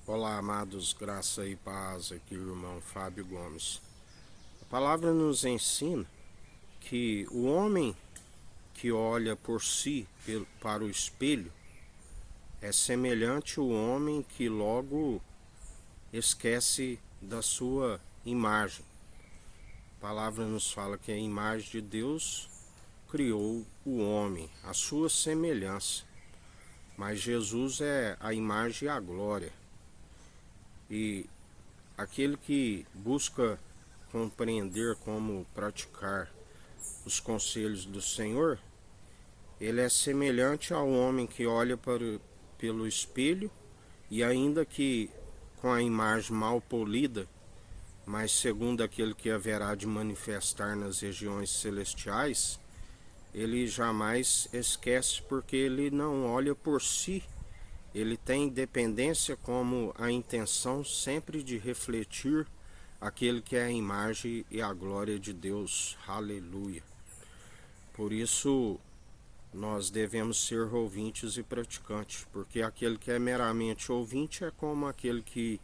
Olá, amados, graça e paz, aqui o irmão Fábio Gomes. A palavra nos ensina que o homem que olha por si para o espelho é semelhante ao homem que logo esquece da sua imagem. A palavra nos fala que a imagem de Deus criou o homem, a sua semelhança. Mas Jesus é a imagem e a glória. E aquele que busca compreender como praticar os conselhos do Senhor, ele é semelhante ao homem que olha pelo espelho e ainda que com a imagem mal polida, mas segundo aquele que haverá de manifestar nas regiões celestiais, ele jamais esquece porque ele não olha por si. Ele tem dependência como a intenção sempre de refletir aquele que é a imagem e a glória de Deus. Aleluia. Por isso, nós devemos ser ouvintes e praticantes, porque aquele que é meramente ouvinte é como aquele que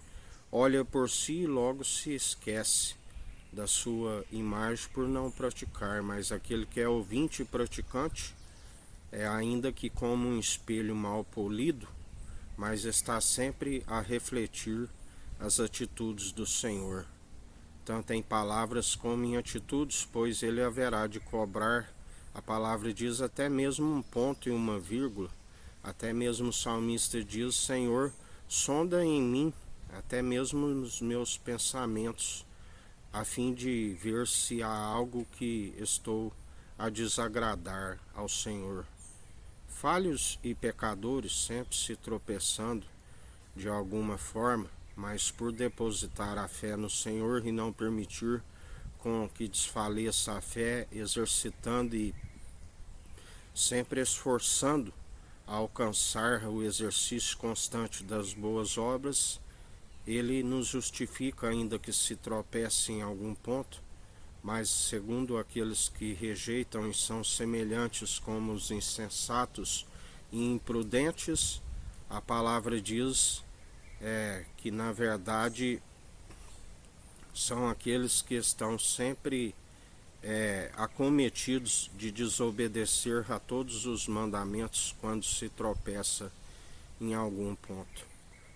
olha por si e logo se esquece da sua imagem por não praticar, mas aquele que é ouvinte e praticante é ainda que como um espelho mal polido, mas está sempre a refletir as atitudes do Senhor, tanto em palavras como em atitudes, pois ele haverá de cobrar. A palavra diz até mesmo um ponto e uma vírgula, até mesmo o salmista diz: Senhor, sonda em mim até mesmo nos meus pensamentos, a fim de ver se há algo que estou a desagradar ao Senhor. Falhos e pecadores sempre se tropeçando de alguma forma, mas por depositar a fé no Senhor e não permitir com que desfaleça a fé, exercitando e sempre esforçando a alcançar o exercício constante das boas obras, ele nos justifica, ainda que se tropece em algum ponto, mas segundo aqueles que rejeitam e são semelhantes como os insensatos e imprudentes, a palavra diz que na verdade são aqueles que estão sempre acometidos de desobedecer a todos os mandamentos quando se tropeça em algum ponto.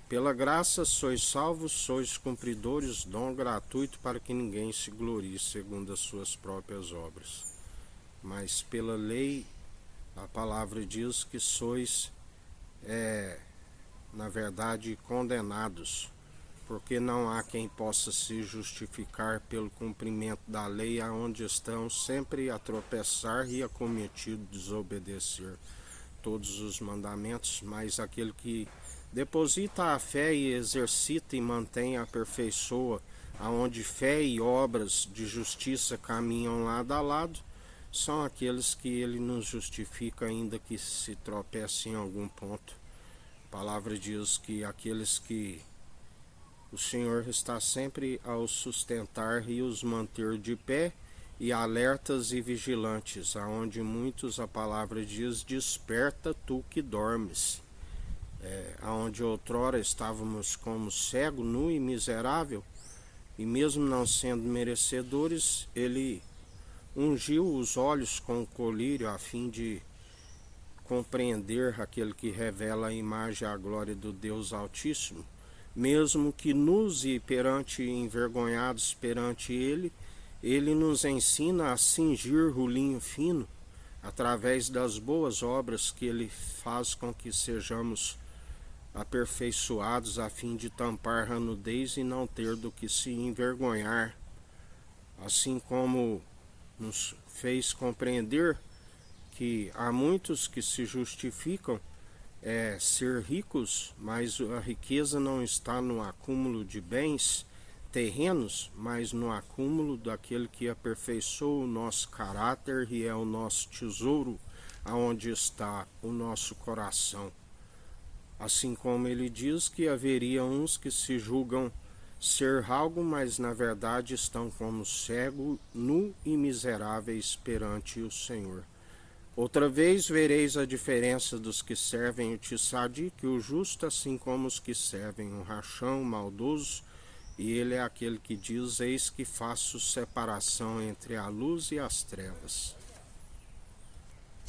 Pela graça sois salvos, sois cumpridores, dom gratuito para que ninguém se glorie segundo as suas próprias obras. Mas pela lei, a palavra diz que sois, na verdade, condenados, porque não há quem possa se justificar pelo cumprimento da lei, aonde estão sempre a tropeçar e a cometer desobedecer todos os mandamentos, mas aquele que deposita a fé e exercita e mantém, aperfeiçoa, aonde fé e obras de justiça caminham lado a lado, são aqueles que ele nos justifica, ainda que se tropece em algum ponto. A palavra diz que aqueles que o Senhor está sempre a os sustentar e os manter de pé e alertas e vigilantes, aonde muitos a palavra diz: desperta tu que dormes. Aonde outrora estávamos como cego, nu e miserável, e mesmo não sendo merecedores, ele ungiu os olhos com o colírio a fim de compreender aquele que revela a imagem e a glória do Deus Altíssimo, mesmo que nus e envergonhados perante ele, ele nos ensina a cingir o linho fino através das boas obras que ele faz com que sejamos aperfeiçoados a fim de tampar a nudez e não ter do que se envergonhar, assim como nos fez compreender que há muitos que se justificam ser ricos, mas a riqueza não está no acúmulo de bens terrenos, mas no acúmulo daquele que aperfeiçoa o nosso caráter e é o nosso tesouro, aonde está o nosso coração. Assim como ele diz que haveria uns que se julgam ser algo, mas na verdade estão como cego, nu e miseráveis perante o Senhor. Outra vez vereis a diferença dos que servem o Tissadique e o justo, assim como os que servem o rachão, o maldoso, e ele é aquele que diz: eis que faço separação entre a luz e as trevas.